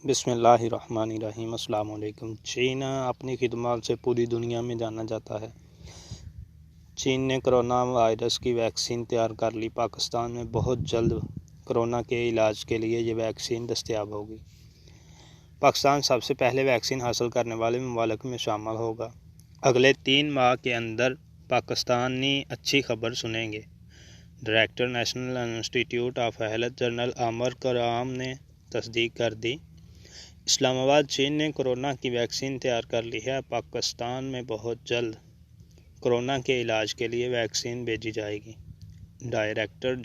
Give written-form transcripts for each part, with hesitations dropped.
بسم اللہ الرحمن الرحیم۔ السلام علیکم۔ چین اپنی خدمات سے پوری دنیا میں جانا جاتا ہے۔ چین نے کرونا وائرس کی ویکسین تیار کر لی۔ پاکستان میں بہت جلد کرونا کے علاج کے لیے یہ ویکسین دستیاب ہوگی۔ پاکستان سب سے پہلے ویکسین حاصل کرنے والے ممالک میں شامل ہوگا۔ اگلے 3 ماہ کے اندر پاکستانی اچھی خبر سنیں گے۔ ڈائریکٹر نیشنل انسٹی ٹیوٹ آف ہیلتھ جنرل عامر کرام نے تصدیق کر دی۔ اسلام آباد۔ چین نے کرونا کی ویکسین تیار کر لی ہے۔ پاکستان میں بہت جلد کرونا کے علاج کے لیے ویکسین بھیجی جائے گی۔ ڈائریکٹر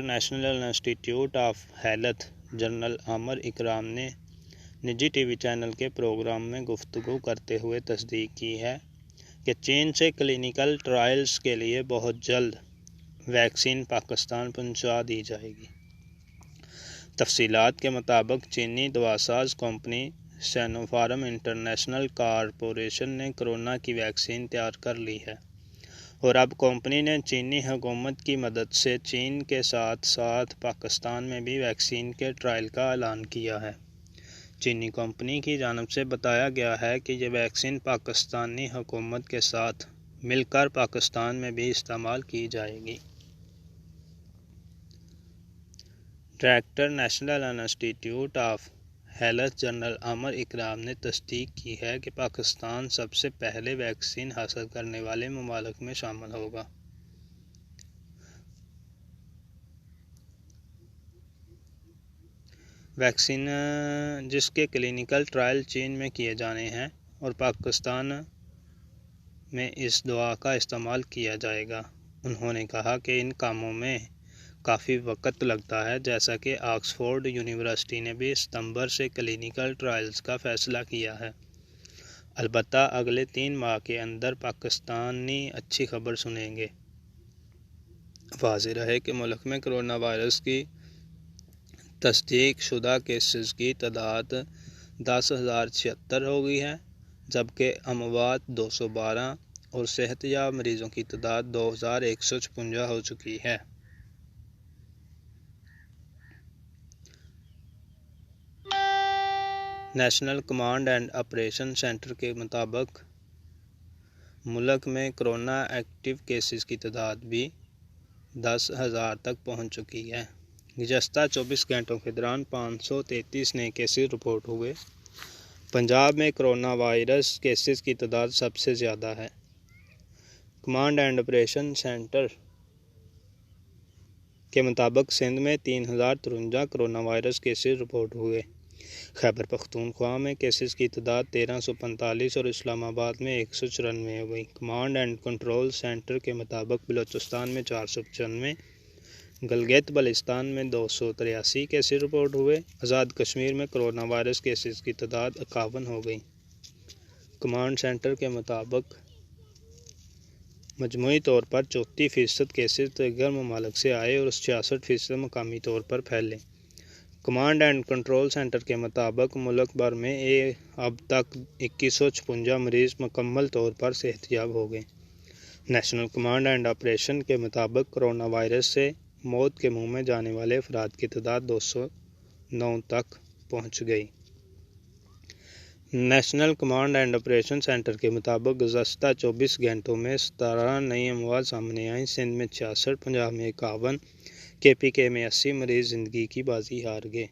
نیشنل انسٹی ٹیوٹ آف ہیلتھ جنرل عامر اکرام نے نجی ٹی وی چینل کے پروگرام میں گفتگو کرتے ہوئے تصدیق کی ہے کہ چین سے کلینکل ٹرائلز کے لیے بہت جلد ویکسین پاکستان پہنچا دی جائے گی۔ تفصیلات کے مطابق چینی دواساز کمپنی سینوفارم انٹرنیشنل کارپوریشن نے کرونا کی ویکسین تیار کر لی ہے اور اب کمپنی نے چینی حکومت کی مدد سے چین کے ساتھ ساتھ پاکستان میں بھی ویکسین کے ٹرائل کا اعلان کیا ہے۔ چینی کمپنی کی جانب سے بتایا گیا ہے کہ یہ ویکسین پاکستانی حکومت کے ساتھ مل کر پاکستان میں بھی استعمال کی جائے گی۔ ڈائریکٹر نیشنل انسٹی ٹیوٹ آف ہیلتھ جنرل عامر اکرام نے تصدیق کی ہے کہ پاکستان سب سے پہلے ویکسین حاصل کرنے والے ممالک میں شامل ہوگا۔ ویکسین جس کے کلینکل ٹرائل چین میں کیے جانے ہیں اور پاکستان میں اس دوا کا استعمال کیا جائے گا۔ انہوں نے کہا کہ ان کاموں میں کافی وقت لگتا ہے، جیسا کہ آکسفورڈ یونیورسٹی نے بھی ستمبر سے کلینکل ٹرائلز کا فیصلہ کیا ہے۔ البتہ اگلے 3 ماہ کے اندر پاکستانی اچھی خبر سنیں گے۔ واضح رہے کہ ملک میں کرونا وائرس کی تصدیق شدہ کیسز کی تعداد 10,076 ہو گئی ہے، جبکہ اموات 212 اور صحت یاب مریضوں کی تعداد 2,156 ہو چکی ہے۔ National command and operation centre کے مطابق ملک میں کرونا ایکٹیو کیسز کی تعداد بھی 10,000 تک پہنچ چکی ہے۔ گزشتہ 24 گھنٹوں کے دوران 533 نئے کیسز رپورٹ ہوئے۔ پنجاب میں کرونا وائرس کیسز کی تعداد سب سے زیادہ ہے۔ کمانڈ اینڈ آپریشن سینٹر کے مطابق سندھ میں 3,053 کرونا وائرس کیسز رپورٹ ہوئے۔ خیبر پختونخوا میں کیسز کی تعداد 1,345 اور اسلام آباد میں 194 ہو گئی۔ کمانڈ اینڈ کنٹرول سینٹر کے مطابق بلوچستان میں 495، گلگت بلتستان میں 283 کیسز رپورٹ ہوئے۔ آزاد کشمیر میں کرونا وائرس کیسز کی تعداد 51 ہو گئی۔ کمانڈ سینٹر کے مطابق مجموعی طور پر 34% کیسز دیگر ممالک سے آئے اور 66% مقامی طور پر پھیلے۔ کمانڈ اینڈ کنٹرول سینٹر کے مطابق ملک بھر میں اب تک 2156 مریض مکمل طور پر صحت یاب ہو گئے۔ نیشنل کمانڈ اینڈ آپریشن کے مطابق کرونا وائرس سے موت کے منہ میں جانے والے افراد کی تعداد 209 تک پہنچ گئی۔ National command and operation centre کے مطابق گزشتہ 24 گھنٹوں میں 17 نئی اموات سامنے آئیں۔ سندھ میں 66، پنجاب میں 51، کے پی کے میں 80 مریض زندگی کی بازی ہار گئے۔